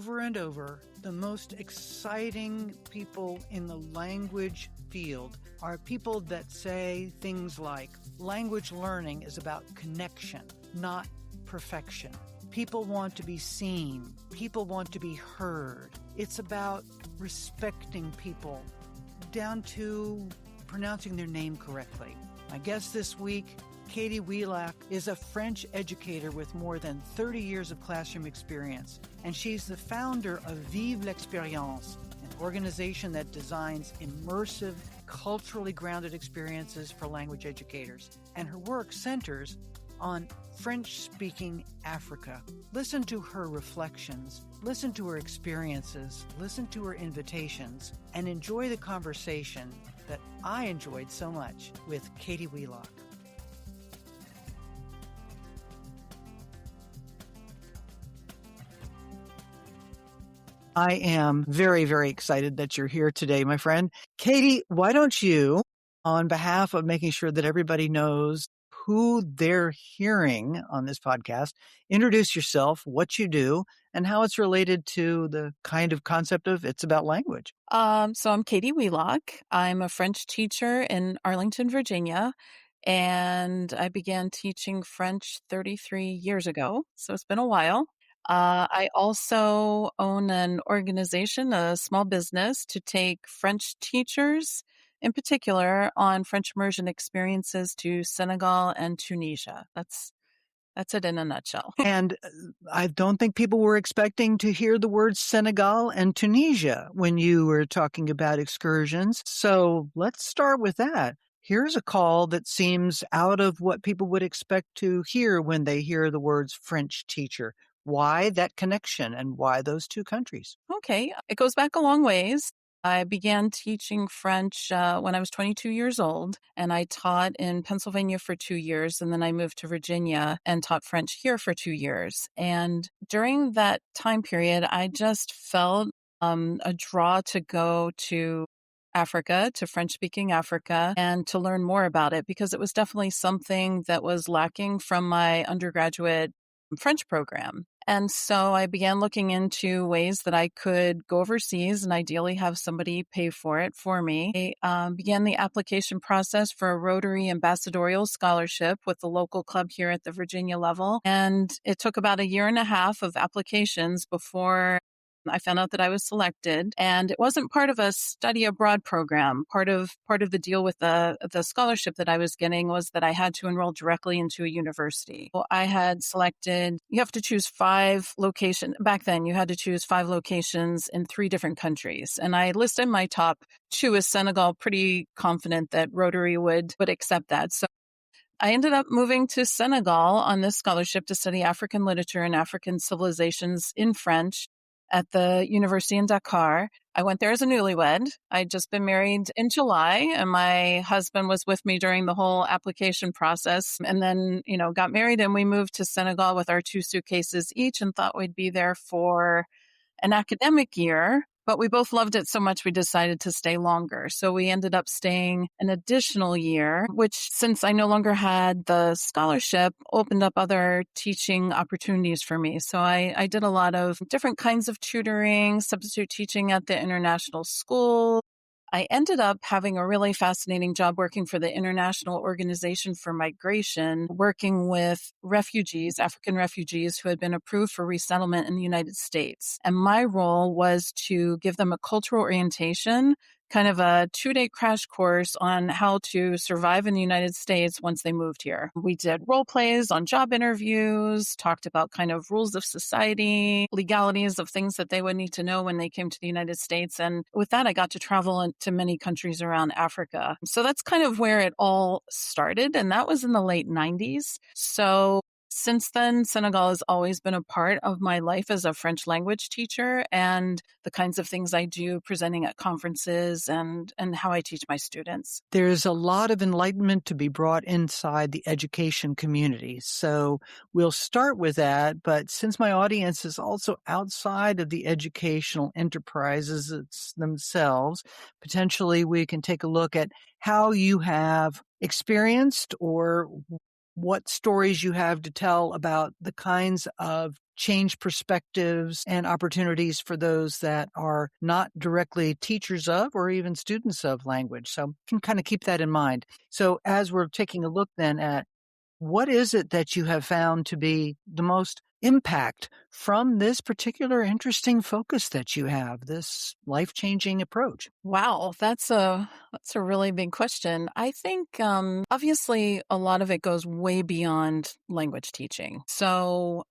over and over, the most exciting people in the language field are people that say things like, language learning is about connection, not perfection. People want to be seen. People want to be heard. It's about respecting people down to pronouncing their name correctly. My guest this week, Katy Wheelock, is a French educator with more than 30 years of classroom experience, and she's the founder of Vive l'Expérience, an organization that designs immersive, culturally grounded experiences for language educators. And her work centers on French-speaking Africa. Listen to her reflections, listen to her experiences, listen to her invitations, and enjoy the conversation that I enjoyed so much with Katy Wheelock. I am very, very excited that you're here today, my friend. Katy, why don't you, on behalf of making sure that everybody knows who they're hearing on this podcast, introduce yourself, what you do, and how it's related to the kind of concept of It's About Language. So I'm Katy Wheelock. I'm a French teacher in Arlington, Virginia, and I began teaching French 33 years ago. So it's been a while. I also own an organization, a small business, to take French teachers, in particular, on French immersion experiences to Senegal and Tunisia. That's it in a nutshell. And I don't think people were expecting to hear the words Senegal and Tunisia when you were talking about excursions. So let's start with that. Here's a call that seems out of what people would expect to hear when they hear the words French teacher. Why that connection and why those two countries? Okay, it goes back a long ways. I began teaching French when I was 22 years old, and I taught in Pennsylvania for 2 years, and then I moved to Virginia and taught French here for 2 years. And during that time period, I just felt a draw to go to Africa, to French-speaking Africa, and to learn more about it, because it was definitely something that was lacking from my undergraduate French program. And so I began looking into ways that I could go overseas and ideally have somebody pay for it for me. I began the application process for a Rotary Ambassadorial Scholarship with the local club here at the Virginia level. And it took about a year and a half of applications before I found out that I was selected, and it wasn't part of a study abroad program. Part of the deal with the scholarship that I was getting was that I had to enroll directly into a university. So I had selected, you have to choose 5 locations. Back then, you had to choose 5 locations in 3 different countries. And I listed my top 2 as Senegal, pretty confident that Rotary would accept that. So I ended up moving to Senegal on this scholarship to study African literature and African civilizations in French at the university in Dakar. I went there as a newlywed. I'd just been married in July, and my husband was with me during the whole application process. And then, got married, and we moved to Senegal with our 2 suitcases each and thought we'd be there for an academic year. But we both loved it so much we decided to stay longer. So we ended up staying an additional year, which, since I no longer had the scholarship, opened up other teaching opportunities for me. So I did a lot of different kinds of tutoring, substitute teaching at the international school. I ended up having a really fascinating job working for the International Organization for Migration, working with refugees, African refugees who had been approved for resettlement in the United States. And my role was to give them a cultural orientation, kind of a 2-day crash course on how to survive in the United States once they moved here. We did role plays on job interviews, talked about kind of rules of society, legalities of things that they would need to know when they came to the United States. And with that, I got to travel to many countries around Africa. So that's kind of where it all started. And that was in the late 90s. So since then, Senegal has always been a part of my life as a French language teacher and the kinds of things I do presenting at conferences and how I teach my students. There's a lot of enlightenment to be brought inside the education community. So we'll start with that. But since my audience is also outside of the educational enterprises themselves, potentially we can take a look at how you have experienced or what stories you have to tell about the kinds of change perspectives and opportunities for those that are not directly teachers of or even students of language. So you can kind of keep that in mind. So as we're taking a look then at what is it that you have found to be the most impact from this particular interesting focus that you have, this life-changing approach? Wow, that's a really big question. I think obviously a lot of it goes way beyond language teaching. So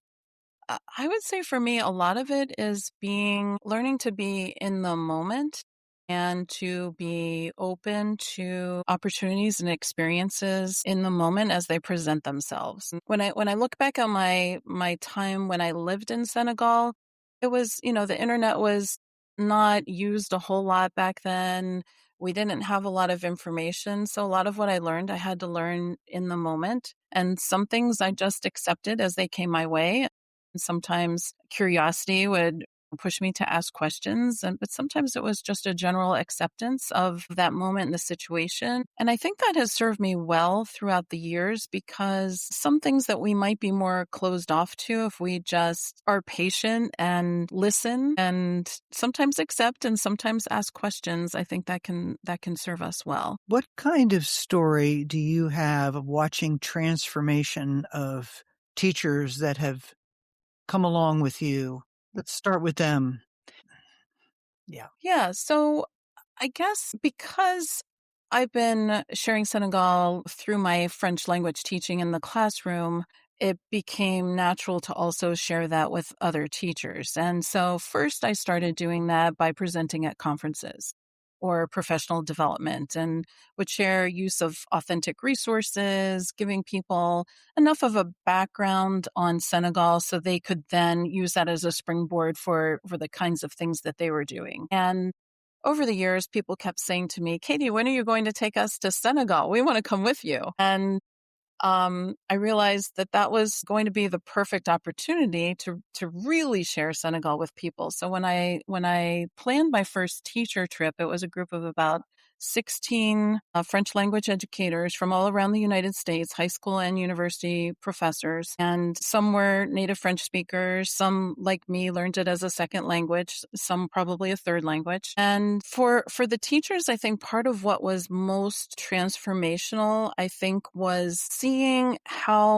I would say for me, a lot of it is learning to be in the moment and to be open to opportunities and experiences in the moment as they present themselves. When I look back on my time when I lived in Senegal, it was, the internet was not used a whole lot back then. We didn't have a lot of information. So a lot of what I learned, I had to learn in the moment. And some things I just accepted as they came my way. Sometimes curiosity would push me to ask questions, but sometimes it was just a general acceptance of that moment in the situation. And I think that has served me well throughout the years because some things that we might be more closed off to, if we just are patient and listen and sometimes accept and sometimes ask questions, I think that can serve us well. What kind of story do you have of watching transformation of teachers that have come along with you? Let's start with them. Yeah. Yeah. So I guess because I've been sharing Senegal through my French language teaching in the classroom, it became natural to also share that with other teachers. And so first I started doing that by presenting at conferences or professional development and would share use of authentic resources, giving people enough of a background on Senegal so they could then use that as a springboard for the kinds of things that they were doing. And over the years, people kept saying to me, Katie, when are you going to take us to Senegal? We want to come with you. And I realized that that was going to be the perfect opportunity to really share Senegal with people. So when I planned my first teacher trip, it was a group of about 16 French language educators from all around the United States, high school and university professors, and some were native French speakers. Some, like me, learned it as a second language. Some probably a third language. And for the teachers, I think part of what was most transformational, I think, was seeing how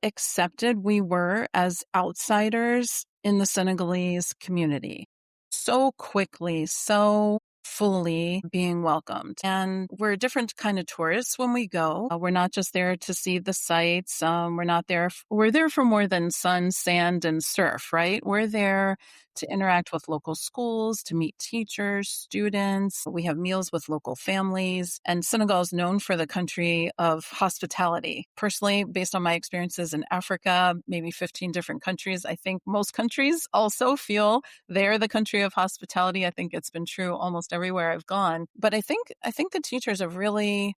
accepted we were as outsiders in the Senegalese community. So quickly, so fully being welcomed. And we're a different kind of tourists when we go. We're not just there to see the sights. We're there for more than sun, sand, and surf, right? We're there to interact with local schools, to meet teachers, students. We have meals with local families. And Senegal is known for the country of hospitality. Personally, based on my experiences in Africa, maybe 15 different countries, I think most countries also feel they're the country of hospitality. I think it's been true almost everywhere I've gone. But I think the teachers have really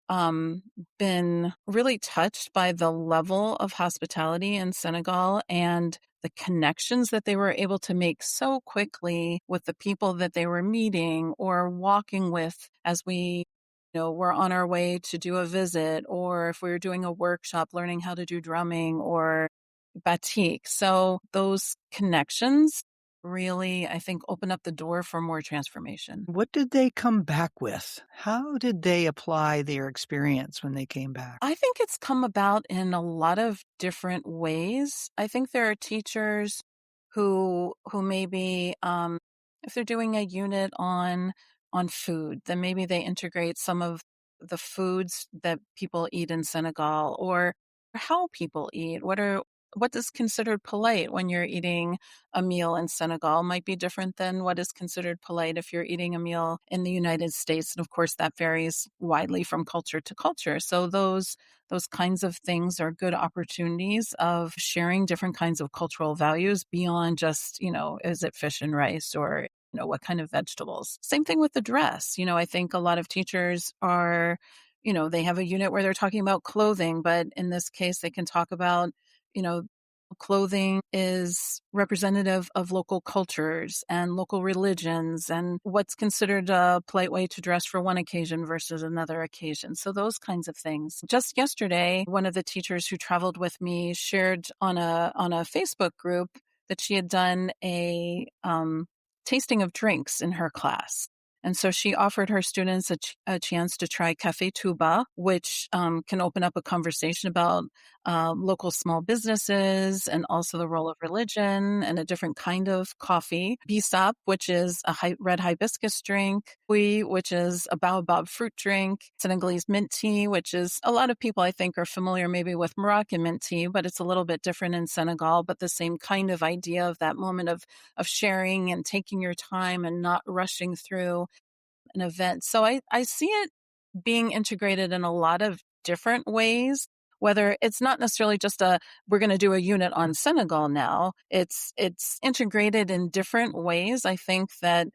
been really touched by the level of hospitality in Senegal and the connections that they were able to make so quickly with the people that they were meeting or walking with as we were on our way to do a visit, or if we were doing a workshop learning how to do drumming or batik. So those connections really, I think, open up the door for more transformation. What did they come back with? How did they apply their experience when they came back? I think it's come about in a lot of different ways. I think there are teachers who maybe if they're doing a unit on food, then maybe they integrate some of the foods that people eat in Senegal or how people eat. What is considered polite when you're eating a meal in Senegal might be different than what is considered polite if you're eating a meal in the United States. And of course, that varies widely from culture to culture. So those kinds of things are good opportunities of sharing different kinds of cultural values beyond just, is it fish and rice or what kind of vegetables. Same thing with the dress. I think a lot of teachers are, they have a unit where they're talking about clothing, but in this case, they can talk about, you know, clothing is representative of local cultures and local religions and what's considered a polite way to dress for one occasion versus another occasion. So those kinds of things. Just yesterday, one of the teachers who traveled with me shared on a Facebook group that she had done a tasting of drinks in her class. And so she offered her students a chance to try Cafe Tuba, which can open up a conversation about local small businesses and also the role of religion and a different kind of coffee. Bisap, which is a red hibiscus drink. Kui, which is a baobab fruit drink. Senegalese mint tea, which is a lot of people I think are familiar maybe with Moroccan mint tea, but it's a little bit different in Senegal, but the same kind of idea of that moment of sharing and taking your time and not rushing through an event. So I see it being integrated in a lot of different ways, whether it's not necessarily just we're going to do a unit on Senegal now. It's integrated in different ways, I think, that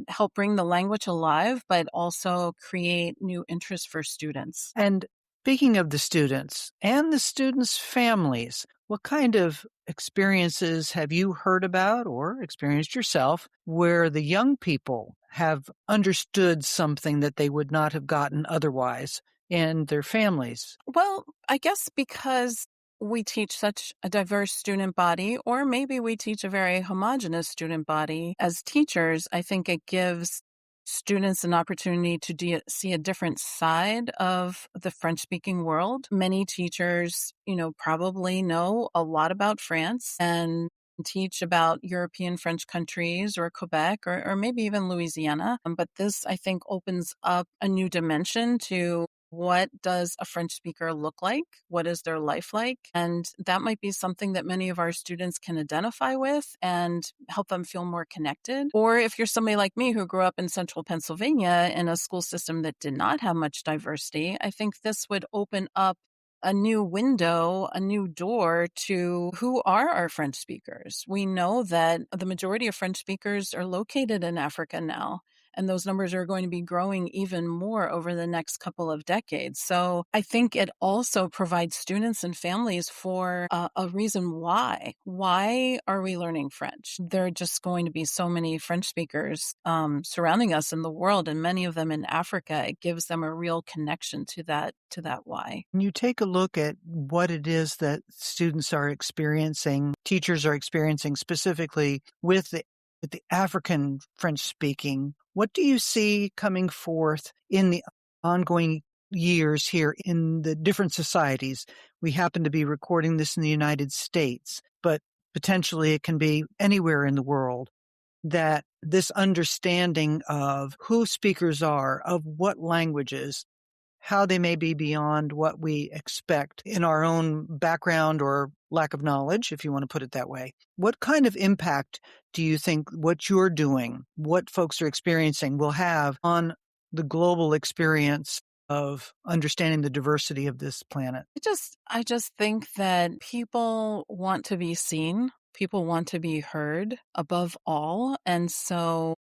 help bring the language alive, but also create new interest for students. And speaking of the students and the students' families, what kind of experiences have you heard about or experienced yourself where the young people have understood something that they would not have gotten otherwise in their families? Well, I guess because we teach such a diverse student body, or maybe we teach a very homogenous student body as teachers, I think it gives students an opportunity to see a different side of the French-speaking world. Many teachers, probably know a lot about France and teach about European French countries or Quebec or maybe even Louisiana. But this, I think, opens up a new dimension to what does a French speaker look like? What is their life like? And that might be something that many of our students can identify with and help them feel more connected. Or if you're somebody like me who grew up in central Pennsylvania in a school system that did not have much diversity, I think this would open up a new window, a new door to who are our French speakers. We know that the majority of French speakers are located in Africa now, and those numbers are going to be growing even more over the next couple of decades. So I think it also provides students and families for a reason why. Why are we learning French? There are just going to be so many French speakers surrounding us in the world, and many of them in Africa. It gives them a real connection to that why. When you take a look at what it is that students are experiencing, teachers are experiencing specifically with the African French speaking, what do you see coming forth in the ongoing years here in the different societies? We happen to be recording this in the United States, but potentially it can be anywhere in the world, that this understanding of who speakers are, of what languages, how they may be beyond what we expect in our own background or lack of knowledge, if you want to put it that way. What kind of impact do you think what you're doing, what folks are experiencing, will have on the global experience of understanding the diversity of this planet? I just think that people want to be seen. People want to be heard above all. And so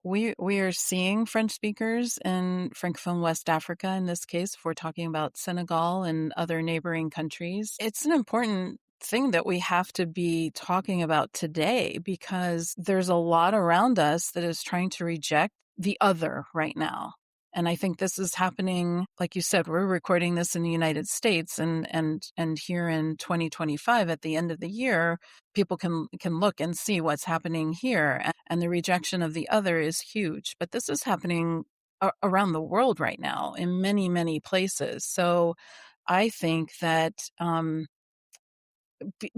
we are seeing French speakers in Francophone West Africa, in this case, if we're talking about Senegal and other neighboring countries. It's an important thing that we have to be talking about today because there's a lot around us that is trying to reject the other right now. And I think this is happening, like you said, we're recording this in the United States and here in 2025 at the end of the year, people can look and see what's happening here. And the rejection of the other is huge. But this is happening around the world right now in many, many places. So I think that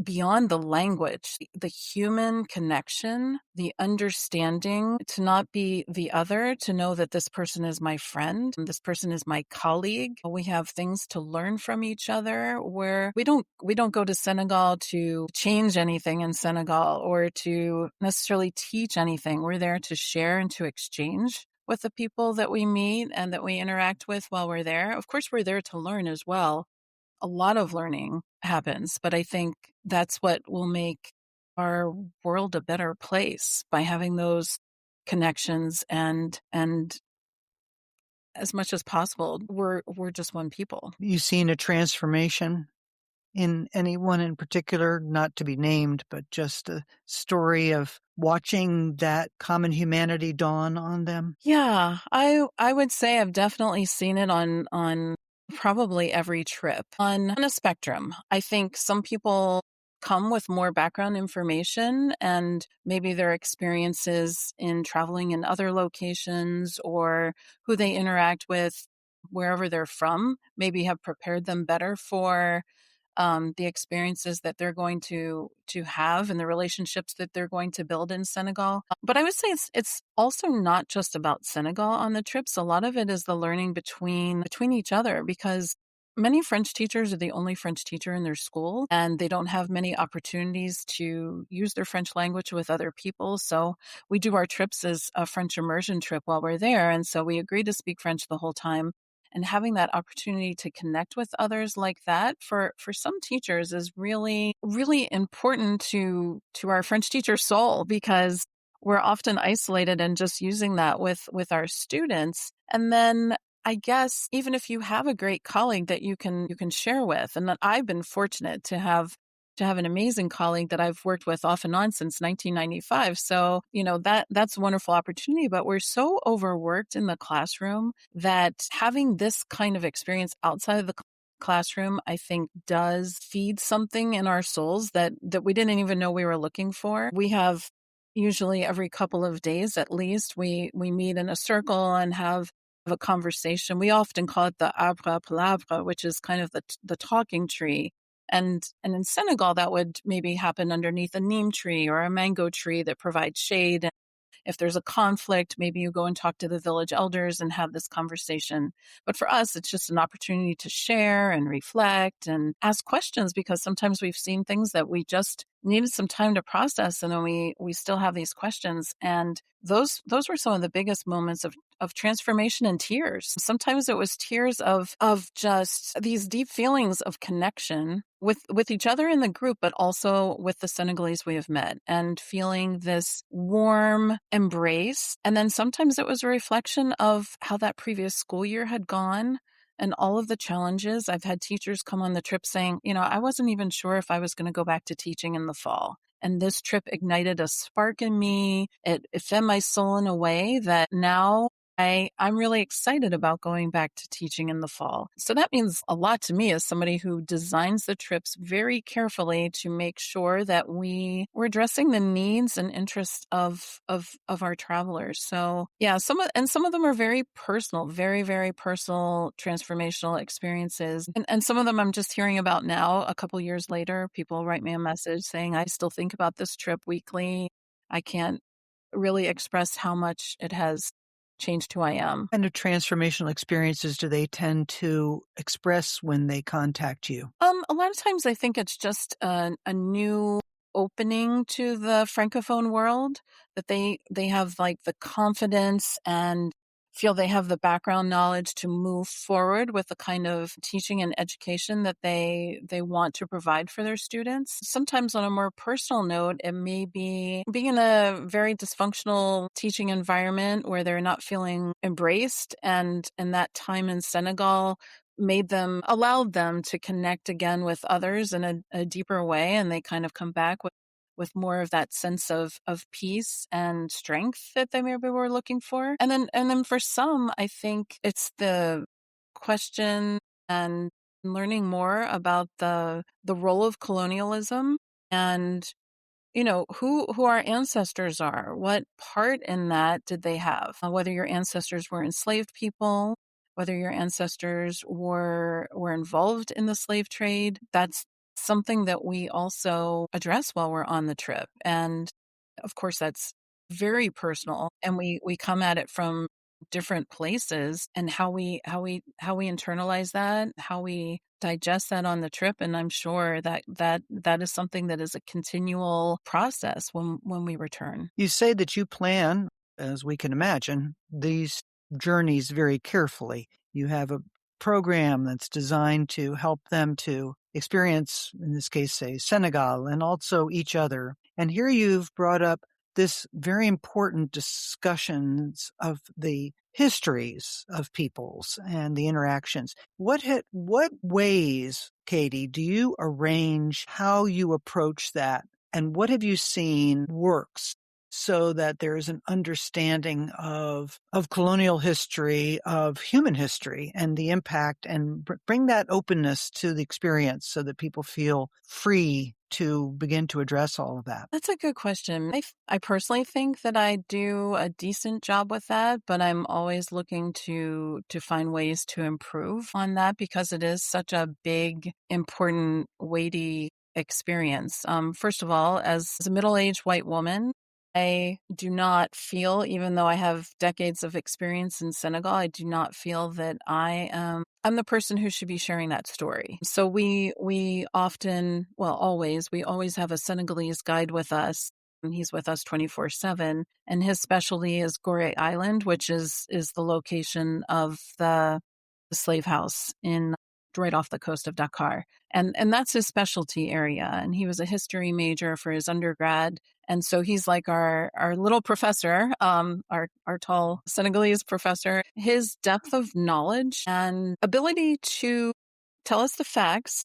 beyond the language, the human connection, the understanding, to not be the other, to know that this person is my friend, this person is my colleague. We have things to learn from each other, where we don't go to Senegal to change anything in Senegal or to necessarily teach anything. We're there to share and to exchange with the people that we meet and that we interact with while we're there. Of course, we're there to learn as well. A lot of learning happens, but I think that's what will make our world a better place, by having those connections and as much as possible, we're just one people. You've seen a transformation in anyone in particular, not to be named, but just a story of watching that common humanity dawn on them? Yeah, I would say I've definitely seen it on probably every trip on a spectrum. I think some people come with more background information and maybe their experiences in traveling in other locations or who they interact with wherever they're from maybe have prepared them better for the experiences that they're going to have and the relationships that they're going to build in Senegal. But I would say it's also not just about Senegal on the trips. A lot of it is the learning between each other because many French teachers are the only French teacher in their school and they don't have many opportunities to use their French language with other people. So we do our trips as a French immersion trip while we're there. And so we agree to speak French the whole time and having that opportunity to connect with others like that for some teachers is really really important to our French teacher soul because we're often isolated and just using that with our students. And then I guess even if you have a great colleague that you can share with, and that I've been fortunate to have an amazing colleague that I've worked with off and on since 1995. So, that's a wonderful opportunity, but we're so overworked in the classroom that having this kind of experience outside of the classroom, I think does feed something in our souls that we didn't even know we were looking for. We have usually every couple of days at least, we meet in a circle and have a conversation. We often call it the arbre à palabre, which is kind of the talking tree. And in Senegal, that would maybe happen underneath a neem tree or a mango tree that provides shade. If there's a conflict, maybe you go and talk to the village elders and have this conversation. But for us, it's just an opportunity to share and reflect and ask questions because sometimes we've seen things that we just needed some time to process and then we still have these questions. And those were some of the biggest moments of transformation and tears. Sometimes it was tears of just these deep feelings of connection with each other in the group, but also with the Senegalese we have met and feeling this warm embrace. And then sometimes it was a reflection of how that previous school year had gone and all of the challenges. I've had teachers come on the trip saying, I wasn't even sure if I was going to go back to teaching in the fall. And this trip ignited a spark in me. It fed my soul in a way that now I'm really excited about going back to teaching in the fall. So that means a lot to me as somebody who designs the trips very carefully to make sure that we're addressing the needs and interests of our travelers. So yeah, some of them are very personal, very, very personal transformational experiences. And some of them I'm just hearing about now, a couple years later. People write me a message saying, I still think about this trip weekly. I can't really express how much it has changed who I am. What kind of transformational experiences do they tend to express when they contact you? A lot of times I think it's just a new opening to the Francophone world, that they have like the confidence and feel they have the background knowledge to move forward with the kind of teaching and education that they want to provide for their students. Sometimes on a more personal note, it may be being in a very dysfunctional teaching environment where they're not feeling embraced, and that time in Senegal allowed them to connect again with others in a deeper way, and they kind of come back with more of that sense of peace and strength that they maybe were looking for. And then for some, I think it's the question and learning more about the role of colonialism and who our ancestors are. What part in that did they have? Whether your ancestors were enslaved people, whether your ancestors were involved in the slave trade, that's something that we also address while we're on the trip. And of course, that's very personal, and we come at it from different places, and how we internalize that, how we digest that on the trip. And I'm sure that is something that is a continual process when we return. You say that you plan, as we can imagine, these journeys very carefully. You have a program that's designed to help them to experience, in this case, say, Senegal and also each other. And here you've brought up this very important discussions of the histories of peoples and the interactions. What ways, Katy, do you arrange how you approach that? And what have you seen works so that there's an understanding of colonial history, of human history, and the impact, and bring that openness to the experience so that people feel free to begin to address all of that? That's a good question. I personally think that I do a decent job with that, but I'm always looking to find ways to improve on that because it is such a big, important, weighty experience. First of all, as a middle-aged white woman, I do not feel, even though I have decades of experience in Senegal, I do not feel that I'm the person who should be sharing that story. So we often, well, always, we always have a Senegalese guide with us. And he's with us 24/7, and his specialty is Gorée Island, which is the location of the slave house in right off the coast of Dakar. And that's his specialty area. And he was a history major for his undergrad. And so he's like our little professor, our tall Senegalese professor. His depth of knowledge and ability to tell us the facts,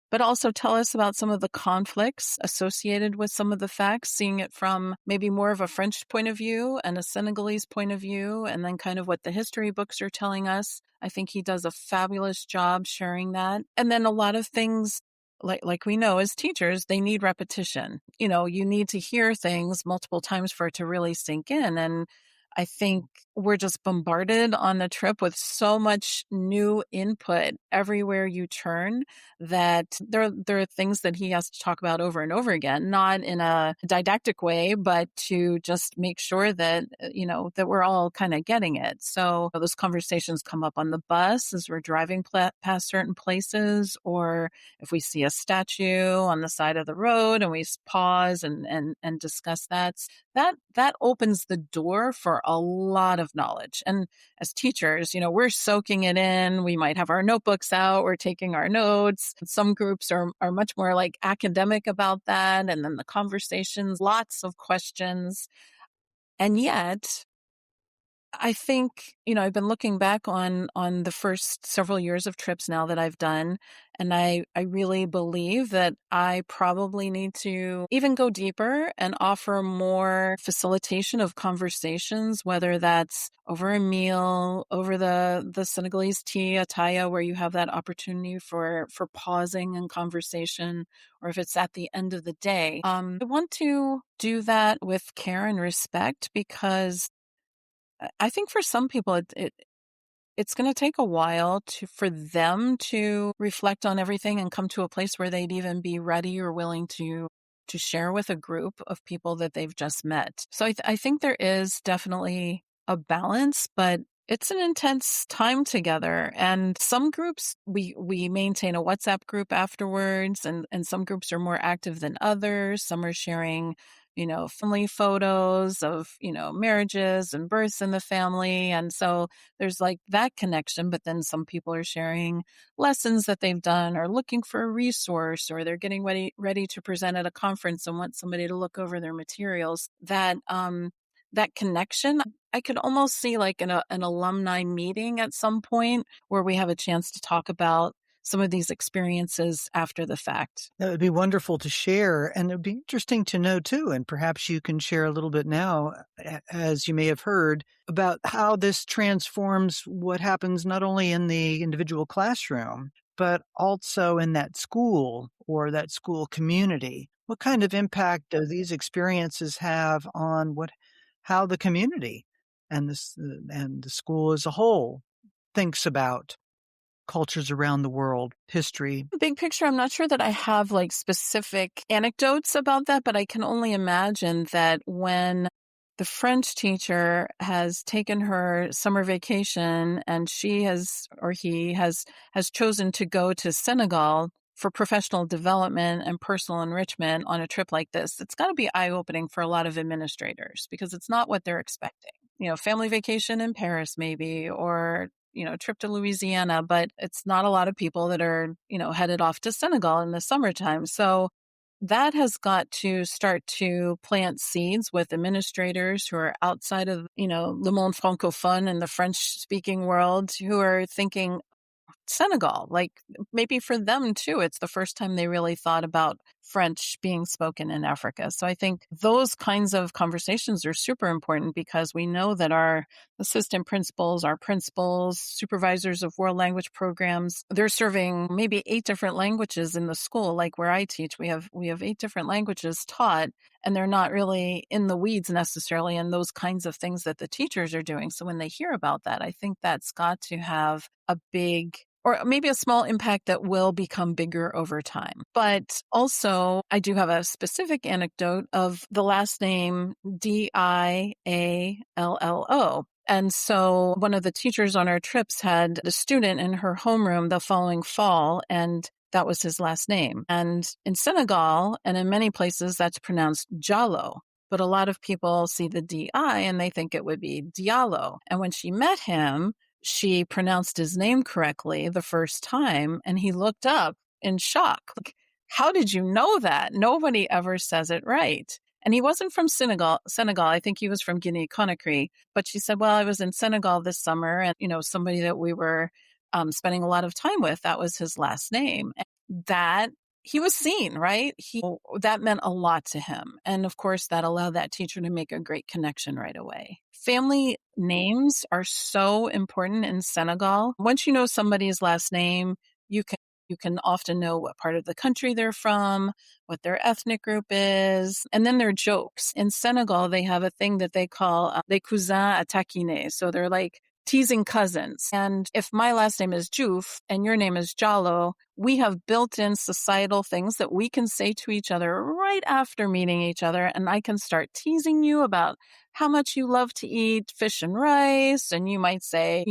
but also tell us about some of the conflicts associated with some of the facts, seeing it from maybe more of a French point of view and a Senegalese point of view, and then kind of what the history books are telling us. I think he does a fabulous job sharing that. And then a lot of things, like we know as teachers, they need repetition. You know, you need to hear things multiple times for it to really sink in. And I think we're just bombarded on the trip with so much new input everywhere you turn that there are things that he has to talk about over and over again, not in a didactic way, but to just make sure that, that we're all kind of getting it. So those conversations come up on the bus as we're driving past certain places, or if we see a statue on the side of the road and we pause and discuss that opens the door for a lot of knowledge. And as teachers, we're soaking it in. We might have our notebooks out. We're taking our notes. Some groups are much more like academic about that. And then the conversations, lots of questions. And yet, I think, I've been looking back on the first several years of trips now that I've done, and I really believe that I probably need to even go deeper and offer more facilitation of conversations, whether that's over a meal, over the Senegalese tea, ataya, where you have that opportunity for pausing and conversation, or if it's at the end of the day. I want to do that with care and respect because I think for some people, it's going to take a while for them to reflect on everything and come to a place where they'd even be ready or willing to share with a group of people that they've just met. So I think there is definitely a balance, but it's an intense time together. And some groups, we maintain a WhatsApp group afterwards, and some groups are more active than others. Some are sharing family photos of, marriages and births in the family. And so there's like that connection, but then some people are sharing lessons that they've done or looking for a resource, or they're getting ready to present at a conference and want somebody to look over their materials. That connection, I could almost see like an alumni meeting at some point where we have a chance to talk about some of these experiences after the fact. That would be wonderful to share. And it would be interesting to know too, and perhaps you can share a little bit now, as you may have heard, about how this transforms what happens not only in the individual classroom, but also in that school or that school community. What kind of impact do these experiences have on how the community and the school as a whole thinks about cultures around the world, history? Big picture, I'm not sure that I have like specific anecdotes about that, but I can only imagine that when the French teacher has taken her summer vacation and she has, or he has chosen to go to Senegal for professional development and personal enrichment on a trip like this, it's got to be eye-opening for a lot of administrators because it's not what they're expecting. Family vacation in Paris maybe, or trip to Louisiana, but it's not a lot of people that are, headed off to Senegal in the summertime. So that has got to start to plant seeds with administrators who are outside of, le monde francophone and the French speaking world, who are thinking, Senegal, like maybe for them too, it's the first time they really thought about French being spoken in Africa. So I think those kinds of conversations are super important, because we know that our assistant principals, our principals, supervisors of world language programs, they're serving maybe 8 different languages in the school. Like where I teach, we have 8 different languages taught, and they're not really in the weeds necessarily in those kinds of things that the teachers are doing. So when they hear about that, I think that's got to have a big, or maybe a small impact that will become bigger over time. But also, I do have a specific anecdote of the last name Diallo. And so one of the teachers on our trips had a student in her homeroom the following fall, and that was his last name. And in Senegal and in many places, that's pronounced Jallo. But a lot of people see the DI and they think it would be Diallo. And when she met him, she pronounced his name correctly the first time, and he looked up in shock. Like, how did you know that? Nobody ever says it right. And he wasn't from Senegal. I think he was from Guinea-Conakry. But she said, well, I was in Senegal this summer, and, somebody that we were spending a lot of time with, that was his last name. And that he was seen, right? That meant a lot to him. And of course, that allowed that teacher to make a great connection right away. Family names are so important in Senegal. Once you know somebody's last name, you can often know what part of the country they're from, what their ethnic group is, and then their jokes. In Senegal, they have a thing that they call les cousins à taquiner. So they're like teasing cousins. And if my last name is Diouf and your name is Jallo, we have built-in societal things that we can say to each other right after meeting each other. And I can start teasing you about how much you love to eat fish and rice. And you might say,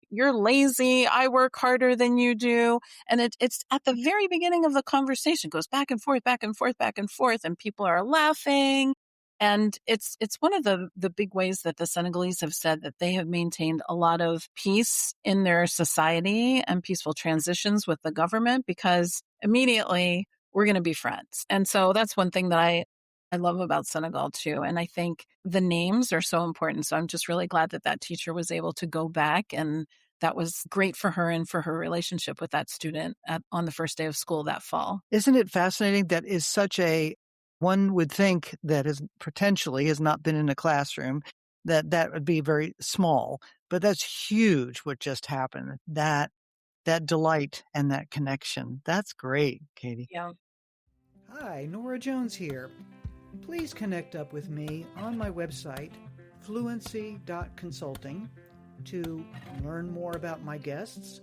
you're lazy. I work harder than you do. And it's at the very beginning of the conversation, goes back and forth, back and forth, back and forth. And people are laughing. And it's one of the big ways that the Senegalese have said that they have maintained a lot of peace in their society and peaceful transitions with the government, because immediately we're going to be friends. And so that's one thing that I love about Senegal too. And I think the names are so important. So I'm just really glad that teacher was able to go back, and that was great for her and for her relationship with that student on the first day of school that fall. Isn't it fascinating? That is such one would think that potentially has not been in a classroom, that would be very small, but that's huge what just happened. That delight and that connection. That's great, Katy. Yeah. Hi, Norah Jones here. Please connect up with me on my website, fluency.consulting, to learn more about my guests,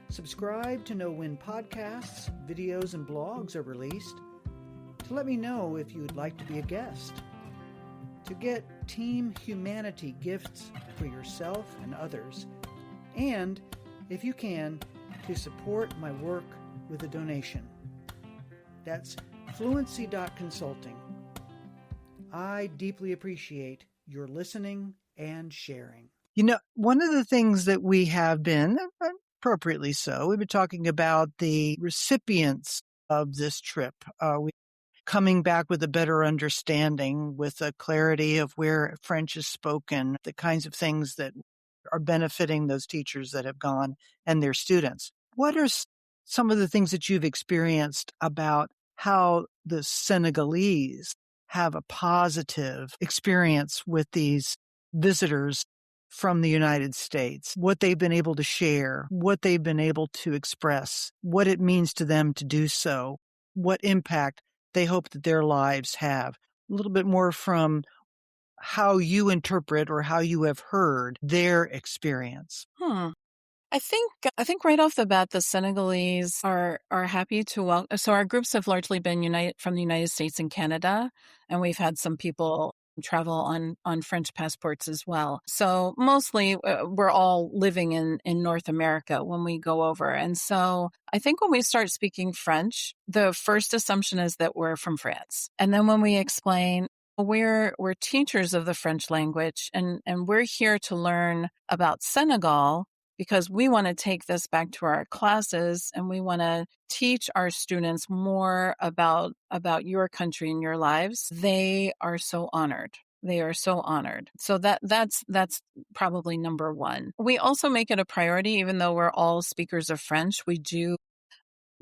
subscribe to know when podcasts, videos, and blogs are released, to let me know if you would like to be a guest, to get Team Humanity gifts for yourself and others, and, if you can, to support my work with a donation. That's fluency.consulting. I deeply appreciate your listening and sharing. One of the things that we have been, appropriately so, we've been talking about the recipients of this trip. We coming back with a better understanding, with a clarity of where French is spoken, the kinds of things that are benefiting those teachers that have gone and their students. What are some of the things that you've experienced about how the Senegalese have a positive experience with these visitors from the United States, what they've been able to share, what they've been able to express, what it means to them to do so, what impact they hope that their lives have? A little bit more from how you interpret or how you have heard their experience. I think right off the bat, the Senegalese are happy to welcome. So our groups have largely been from the United States and Canada, and we've had some people travel on French passports as well. So mostly we're all living in North America when we go over. And so I think when we start speaking French, the first assumption is that we're from France. And then when we explain, we're teachers of the French language, and we're here to learn about Senegal, because we want to take this back to our classes and we want to teach our students more about your country and your lives. They are so honored. They are so honored. So that's probably number one. We also make it a priority, even though we're all speakers of French, we do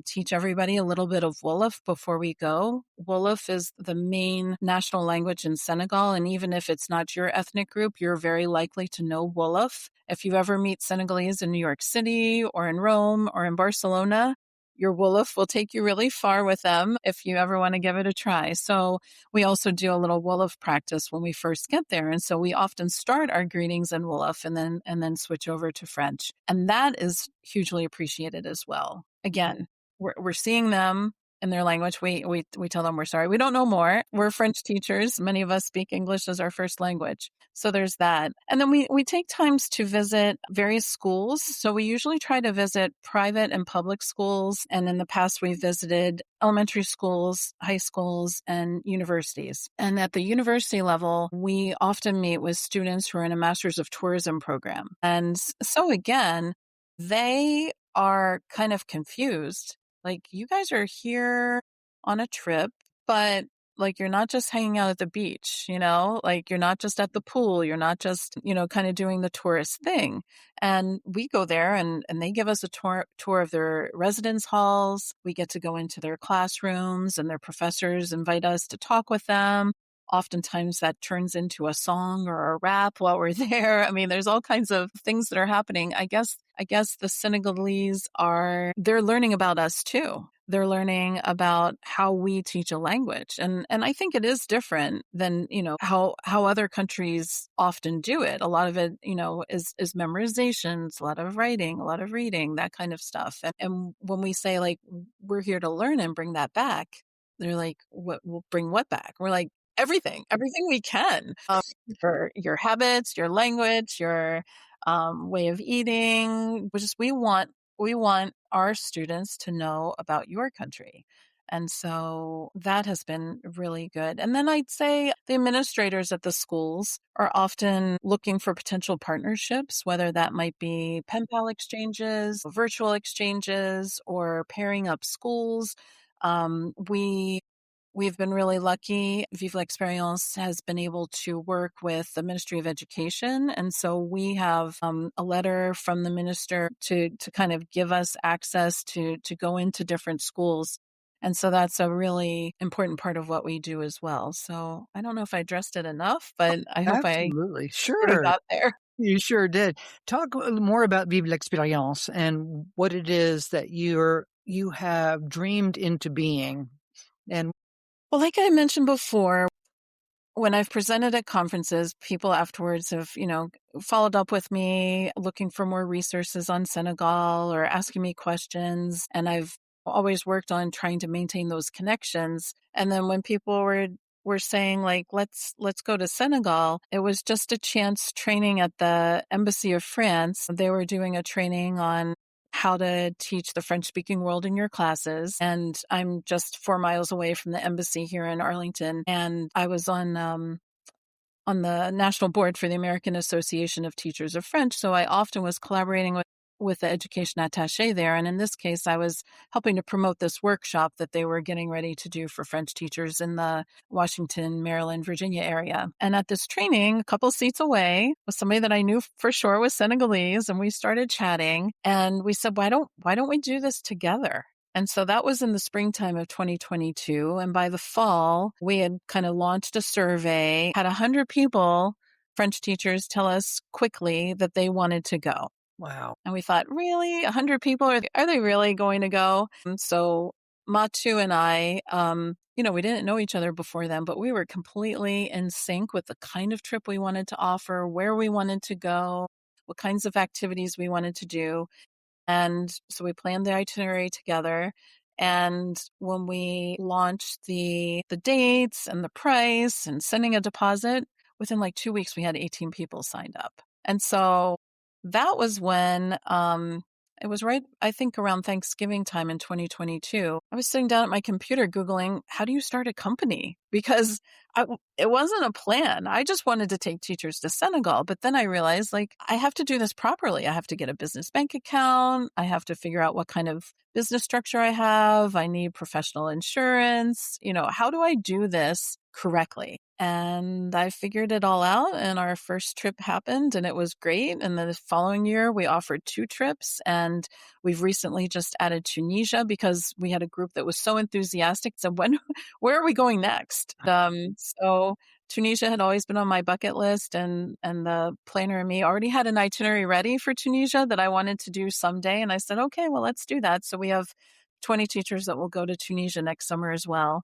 teach everybody a little bit of Wolof before we go. Wolof is the main national language in Senegal, and even if it's not your ethnic group, you're very likely to know Wolof. If you ever meet Senegalese in New York City or in Rome or in Barcelona, your Wolof will take you really far with them if you ever want to give it a try. So we also do a little Wolof practice when we first get there. And so we often start our greetings in Wolof and then switch over to French. And that is hugely appreciated as well. Again, we're seeing them in their language. We tell them we're sorry. We don't know more. We're French teachers. Many of us speak English as our first language. So there's that. And then we take times to visit various schools. So we usually try to visit private and public schools. And in the past, we've visited elementary schools, high schools, and universities. And at the university level, we often meet with students who are in a Master's of Tourism program. And so again, they are kind of confused. Like, you guys are here on a trip, but like, you're not just hanging out at the beach, like you're not just at the pool. You're not just, kind of doing the tourist thing. And we go there and they give us a tour of their residence halls. We get to go into their classrooms and their professors invite us to talk with them. Oftentimes that turns into a song or a rap while we're there. I mean, there's all kinds of things that are happening. I guess the Senegalese they're learning about us too. They're learning about how we teach a language. And I think it is different than, how other countries often do it. A lot of it, is memorizations, a lot of writing, a lot of reading, that kind of stuff. And when we say like, we're here to learn and bring that back, they're like, what, we'll bring what back? We're like, everything we can, for your habits, your language, your way of eating. We want our students to know about your country. And so that has been really good. And then I'd say the administrators at the schools are often looking for potential partnerships, whether that might be pen pal exchanges, virtual exchanges, or pairing up schools. We've been really lucky. Vive l'Expérience has been able to work with the Ministry of Education. And so we have a letter from the minister to kind of give us access to go into different schools. And so that's a really important part of what we do as well. So I don't know if I addressed it enough, but I hope Absolutely. I sort of got there. You sure did. Talk more about Vive l'Expérience and what it is that you have dreamed into being. And well, like I mentioned before, when I've presented at conferences, people afterwards have, followed up with me looking for more resources on Senegal or asking me questions. And I've always worked on trying to maintain those connections. And then when people were saying like, let's go to Senegal, it was just a chance training at the Embassy of France. They were doing a training on how to teach the French-speaking world in your classes. And I'm just 4 miles away from the embassy here in Arlington. And I was on the national board for the American Association of Teachers of French. So I often was collaborating with the education attaché there. And in this case, I was helping to promote this workshop that they were getting ready to do for French teachers in the Washington, Maryland, Virginia area. And at this training, a couple seats away was somebody that I knew for sure was Senegalese. And we started chatting and we said, why don't we do this together? And so that was in the springtime of 2022. And by the fall, we had kind of launched a survey, had 100 people, French teachers, tell us quickly that they wanted to go. wow. And we thought, really? 100 people? Are they really going to go? And so Matu and I, we didn't know each other before then, but we were completely in sync with the kind of trip we wanted to offer, where we wanted to go, what kinds of activities we wanted to do. And so we planned the itinerary together. And when we launched the dates and the price and sending a deposit, within like 2 weeks, we had 18 people signed up. And so that was when It was right, I think, around Thanksgiving time in 2022. I was sitting down at my computer Googling, how do you start a company? Because it wasn't a plan. I just wanted to take teachers to Senegal. But then I realized, like, I have to do this properly. I have to get a business bank account. I have to figure out what kind of business structure I have. I need professional insurance. How do I do this correctly? And I figured it all out, and our first trip happened, and it was great. And the following year, we offered 2 trips, and we've recently just added Tunisia because we had a group that was so enthusiastic. So where are we going next? So Tunisia had always been on my bucket list, and the planner and me already had an itinerary ready for Tunisia that I wanted to do someday. And I said, okay, well, let's do that. So we have 20 teachers that will go to Tunisia next summer as well.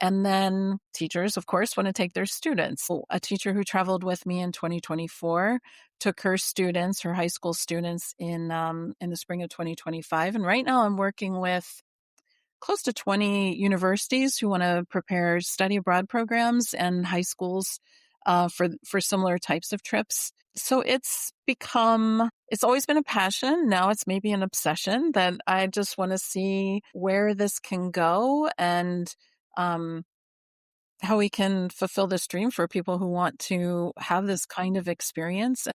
And then teachers, of course, want to take their students. So a teacher who traveled with me in 2024 took her students, her high school students, in the spring of 2025. And right now I'm working with close to 20 universities who want to prepare study abroad programs and high schools for similar types of trips. So it's always been a passion. Now it's maybe an obsession that I just want to see where this can go, and how we can fulfill this dream for people who want to have this kind of experience.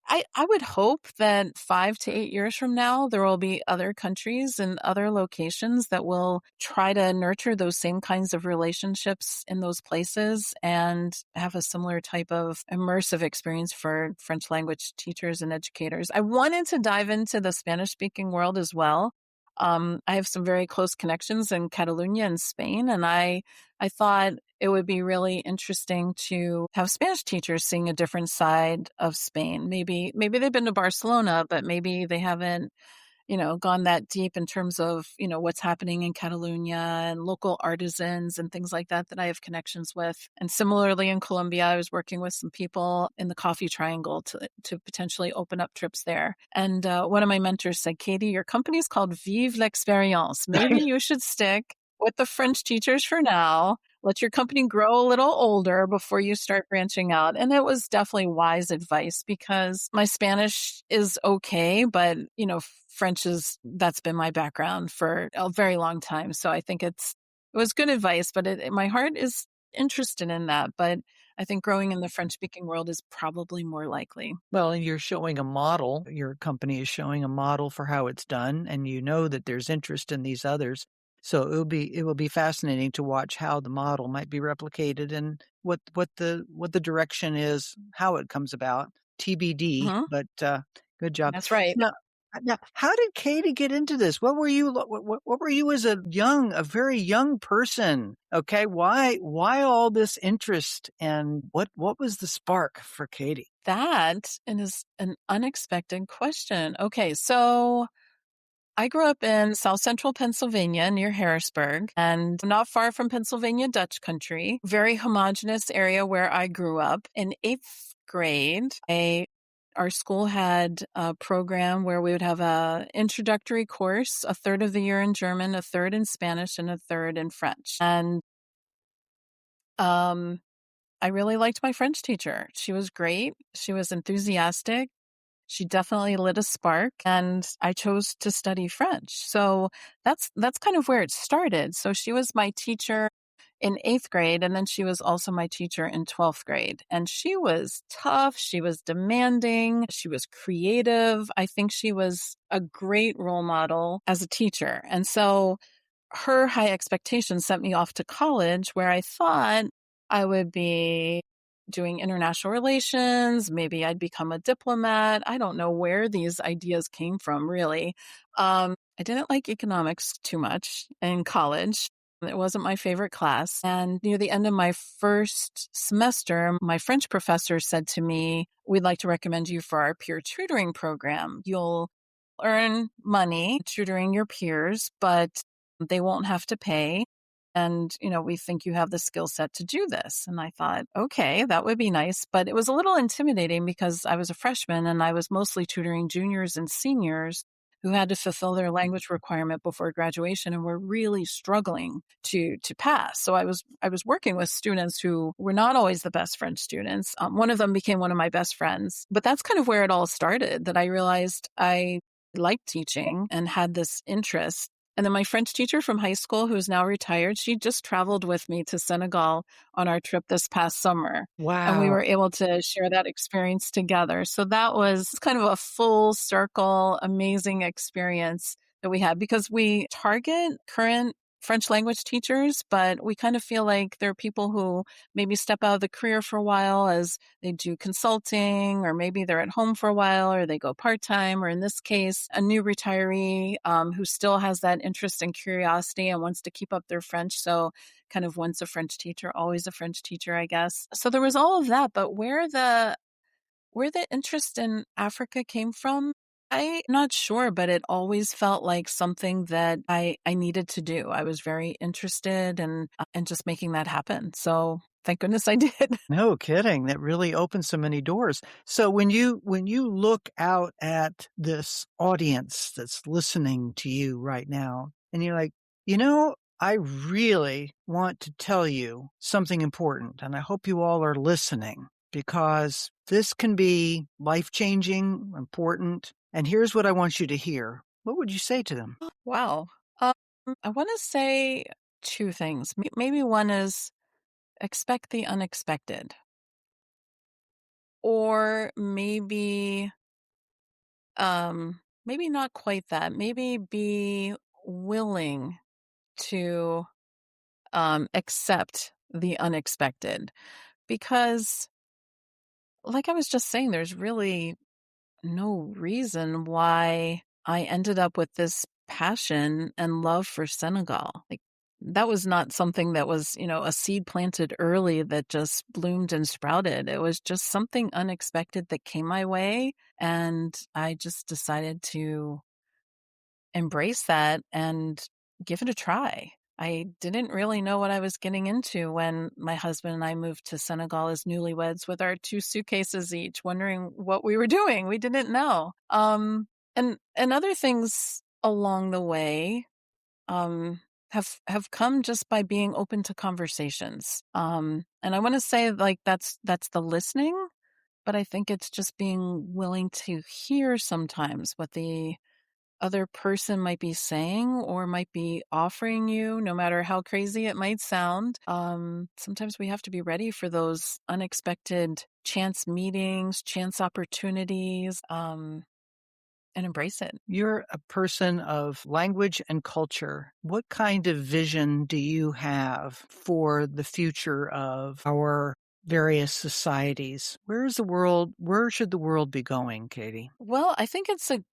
I would hope that 5 to 8 years from now, there will be other countries and other locations that will try to nurture those same kinds of relationships in those places and have a similar type of immersive experience for French language teachers and educators. I wanted to dive into the Spanish-speaking world as well. I have some very close connections in Catalonia and Spain, and I thought it would be really interesting to have Spanish teachers seeing a different side of Spain. Maybe they've been to Barcelona, but maybe they haven't, gone that deep in terms of, what's happening in Catalonia and local artisans and things like that I have connections with. And similarly in Colombia, I was working with some people in the Coffee Triangle to potentially open up trips there. And one of my mentors said, Katy, your company is called Vive l'Expérience. Maybe you should stick with the French teachers for now. Let your company grow a little older before you start branching out. And it was definitely wise advice because my Spanish is okay, but, French that's been my background for a very long time. So I think it was good advice, but my heart is interested in that. But I think growing in the French-speaking world is probably more likely. Well, and you're showing a model. Your company is showing a model for how it's done, and you know that there's interest in these others. So it will be fascinating to watch how the model might be replicated and what the direction is, how it comes about. TBD, Mm-hmm. but good job. That's right. Now, how did Katy get into this? What were you as a very young person? Okay, why all this interest, and what was the spark for Katy? That is an unexpected question. Okay, so I grew up in South Central Pennsylvania near Harrisburg, and not far from Pennsylvania Dutch country, very homogenous area where I grew up. In 8th grade, our school had a program where we would have a introductory course, a third of the year in German, a third in Spanish, and a third in French. And I really liked my French teacher. She was great. She was enthusiastic. She definitely lit a spark, and I chose to study French. So that's kind of where it started. So she was my teacher in 8th grade, and then she was also my teacher in 12th grade. And she was tough. She was demanding. She was creative. I think she was a great role model as a teacher. And so her high expectations sent me off to college, where I thought I would be doing international relations. Maybe I'd become a diplomat. I don't know where these ideas came from, really. I didn't like economics too much in college. It wasn't my favorite class. And near the end of my first semester, my French professor said to me, we'd like to recommend you for our peer tutoring program. You'll earn money tutoring your peers, but they won't have to pay. And, we think you have the skill set to do this. And I thought, okay, that would be nice. But it was a little intimidating because I was a freshman and I was mostly tutoring juniors and seniors who had to fulfill their language requirement before graduation and were really struggling to pass. So I was working with students who were not always the best French students. One of them became one of my best friends. But that's kind of where it all started, that I realized I liked teaching and had this interest. And then my French teacher from high school, who's now retired, she just traveled with me to Senegal on our trip this past summer. And we Wow. were able to share that experience together. So that was kind of a full circle, amazing experience that we had, because we target current French language teachers, but we kind of feel like there are people who maybe step out of the career for a while as they do consulting, or maybe they're at home for a while, or they go part-time, or in this case, a new retiree who still has that interest and curiosity and wants to keep up their French. So kind of once a French teacher, always a French teacher, I guess. So there was all of that, but where the interest in Africa came from, I'm not sure, but it always felt like something that I needed to do. I was very interested in just making that happen. So thank goodness I did. No kidding. That really opens so many doors. So when you look out at this audience that's listening to you right now, and you're like, I really want to tell you something important, and I hope you all are listening, because this can be life-changing, important, and here's what I want you to hear. What would you say to them? Wow. Um, I want to say two things. Maybe one is expect the unexpected, or maybe not quite that. Maybe be willing to accept the unexpected, because like I was just saying, there's really no reason why I ended up with this passion and love for Senegal. Like, that was not something that was, a seed planted early that just bloomed and sprouted. It was just something unexpected that came my way. And I just decided to embrace that and give it a try. I didn't really know what I was getting into when my husband and I moved to Senegal as newlyweds with our 2 suitcases each, wondering what we were doing. We didn't know. And other things along the way um have come just by being open to conversations. And I want to say, like, that's the listening, but I think it's just being willing to hear sometimes what the other person might be saying or might be offering you, no matter how crazy it might sound. Sometimes we have to be ready for those unexpected chance meetings, chance opportunities, and embrace it. You're a person of language and culture. What kind of vision do you have for the future of our various societies? Where should the world be going, Katy? Well, I think it's an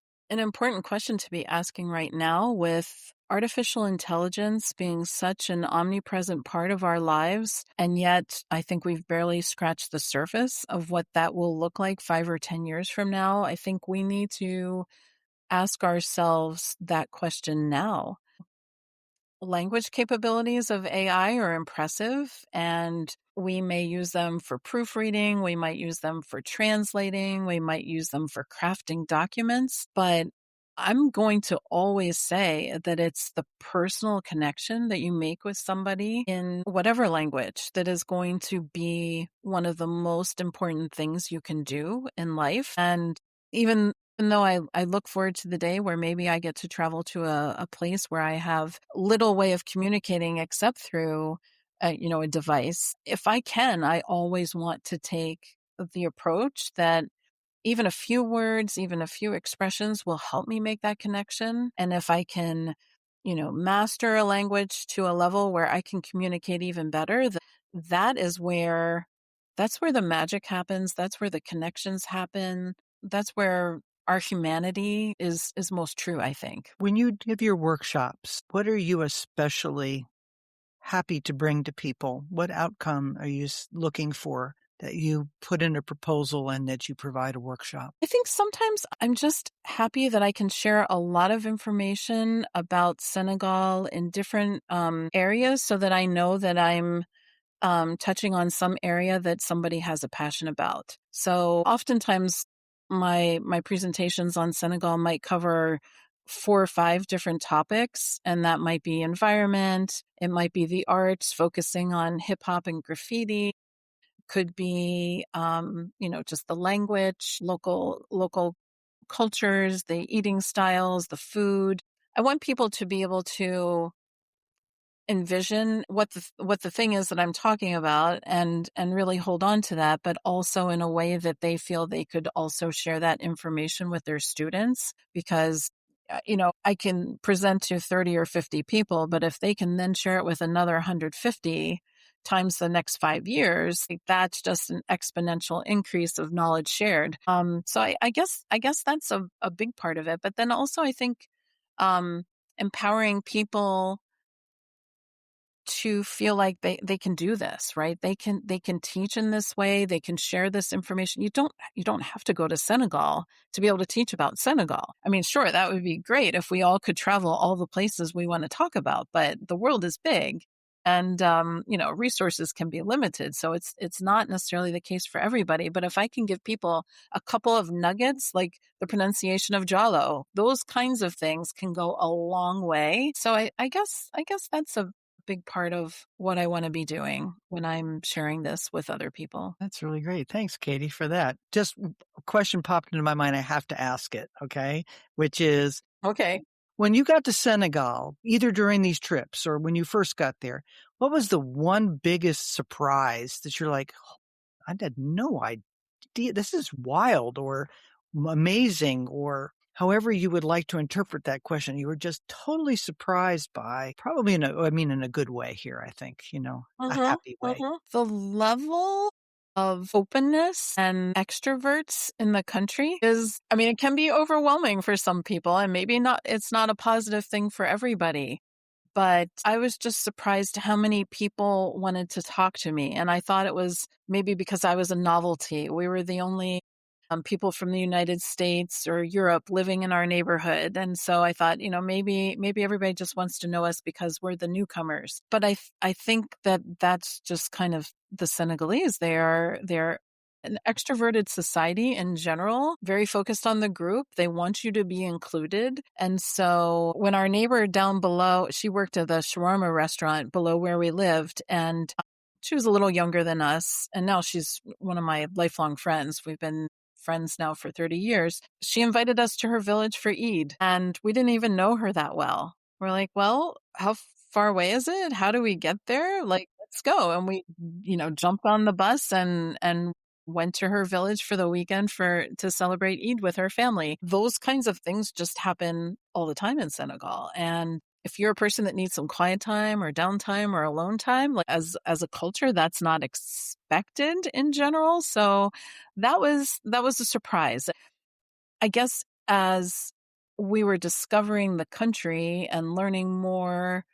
important question to be asking right now, with artificial intelligence being such an omnipresent part of our lives. And yet, I think we've barely scratched the surface of what that will look like 5 or 10 years from now. I think we need to ask ourselves that question now. Language capabilities of AI are impressive, and we may use them for proofreading, we might use them for translating, we might use them for crafting documents, but I'm going to always say that it's the personal connection that you make with somebody in whatever language that is going to be one of the most important things you can do in life. And even though I look forward to the day where maybe I get to travel to a place where I have little way of communicating except through a device, if I can, I always want to take the approach that even a few words, even a few expressions will help me make that connection. And if I can, master a language to a level where I can communicate even better, that is where that's where the magic happens. That's where the connections happen. That's where our humanity is most true, I think. When you give your workshops, what are you especially happy to bring to people? What outcome are you looking for that you put in a proposal and that you provide a workshop? I think sometimes I'm just happy that I can share a lot of information about Senegal in different areas, so that I know that I'm touching on some area that somebody has a passion about. So oftentimes my presentations on Senegal might cover 4 or 5 different topics, and that might be environment, it might be the arts, focusing on hip hop and graffiti, could be just the language, local cultures, the eating styles, the food. I want people to be able to envision what the thing is that I'm talking about and really hold on to that, but also in a way that they feel they could also share that information with their students because I can present to 30 or 50 people, but if they can then share it with another 150 times the next 5 years, like, that's just an exponential increase of knowledge shared. So I guess that's a big part of it. But then also I think um, empowering people to feel like they can do this, right? They can teach in this way, they can share this information. You don't have to go to Senegal to be able to teach about Senegal. I mean, sure, that would be great if we all could travel all the places we want to talk about, but the world is big and resources can be limited. So it's not necessarily the case for everybody, but if I can give people a couple of nuggets like the pronunciation of Jalo, those kinds of things can go a long way. So I guess that's a big part of what I want to be doing when I'm sharing this with other people. That's really great. Thanks, Katie, for that. Just a question popped into my mind. I have to ask it. Okay. Which is, Okay. when you got to Senegal, either during these trips or when you first got there, what was the one biggest surprise that you're like, "Oh, I had no idea. This is wild or amazing," or however you would like to interpret that question. You were just totally surprised by, probably in a good way here, I think, a Mhm, happy way. mhm. The level of openness and extroverts in the country is, I mean, it can be overwhelming for some people and maybe not, it's not a positive thing for everybody. But I was just surprised how many people wanted to talk to me. And I thought it was maybe because I was a novelty. We were the only people from the United States or Europe living in our neighborhood. And so I thought, maybe everybody just wants to know us because we're the newcomers. But I think that that's just kind of the Senegalese. They're an extroverted society in general, very focused on the group. They want you to be included. And so when our neighbor down below, she worked at the shawarma restaurant below where we lived, and she was a little younger than us. And now she's one of my lifelong friends. We've been friends now for 30 years. She invited us to her village for Eid, and we didn't even know her that well. We're like, well, how far away is it? How do we get there? Like, let's go. And we, jumped on the bus and went to her village for the weekend to celebrate Eid with her family. Those kinds of things just happen all the time in Senegal. And if you're a person that needs some quiet time or downtime or alone time, like as a culture, that's not expected in general. So that was a surprise. I guess as we were discovering the country and learning more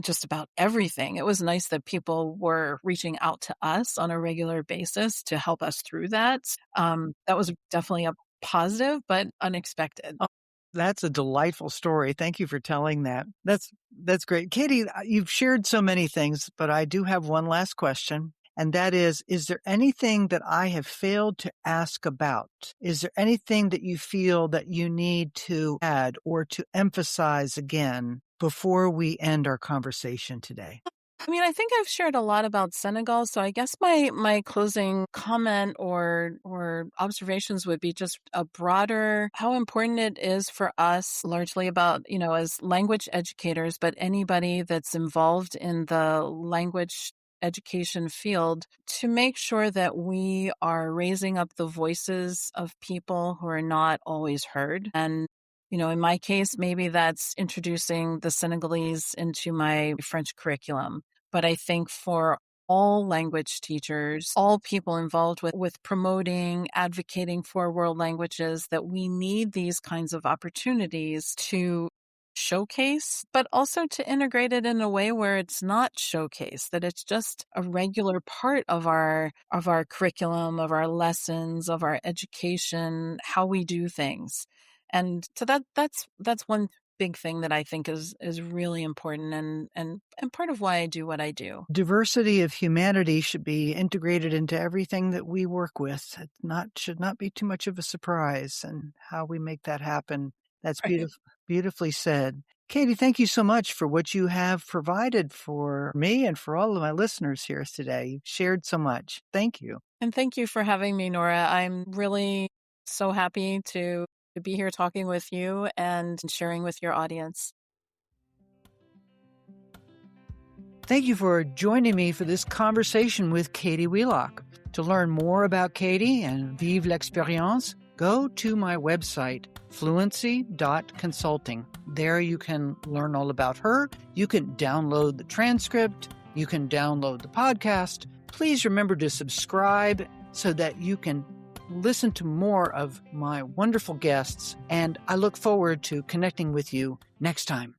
just about everything, it was nice that people were reaching out to us on a regular basis to help us through that. That was definitely a positive, but unexpected. Oh, that's a delightful story. Thank you for telling that. That's great. Katie, you've shared so many things, but I do have one last question. And that is there anything that I have failed to ask about? Is there anything that you feel that you need to add or to emphasize again before we end our conversation today? I mean, I think I've shared a lot about Senegal, so I guess my closing comment or observations would be just a broader how important it is for us, largely about, as language educators, but anybody that's involved in the language education field to make sure that we are raising up the voices of people who are not always heard. And in my case, maybe that's introducing the Senegalese into my French curriculum. But I think for all language teachers, all people involved with promoting, advocating for world languages, that we need these kinds of opportunities to showcase, but also to integrate it in a way where it's not showcase, that it's just a regular part of our curriculum, of our lessons, of our education, how we do things. And so that's one big thing that I think is really important and part of why I do what I do. Diversity of humanity should be integrated into everything that we work with. Should not be too much of a surprise, and how we make that happen. That's Right. beautifully said. Katie, thank you so much for what you have provided for me and for all of my listeners here today. You've shared so much. Thank you. And thank you for having me, Nora. I'm really so happy to to be here talking with you and sharing with your audience. Thank you for joining me for this conversation with Katy Wheelock. To learn more about Katy and Vive l'expérience, go to my website, fluency.consulting. There you can learn all about her. You can download the transcript. You can download the podcast. Please remember to subscribe so that you can listen to more of my wonderful guests. And I look forward to connecting with you next time.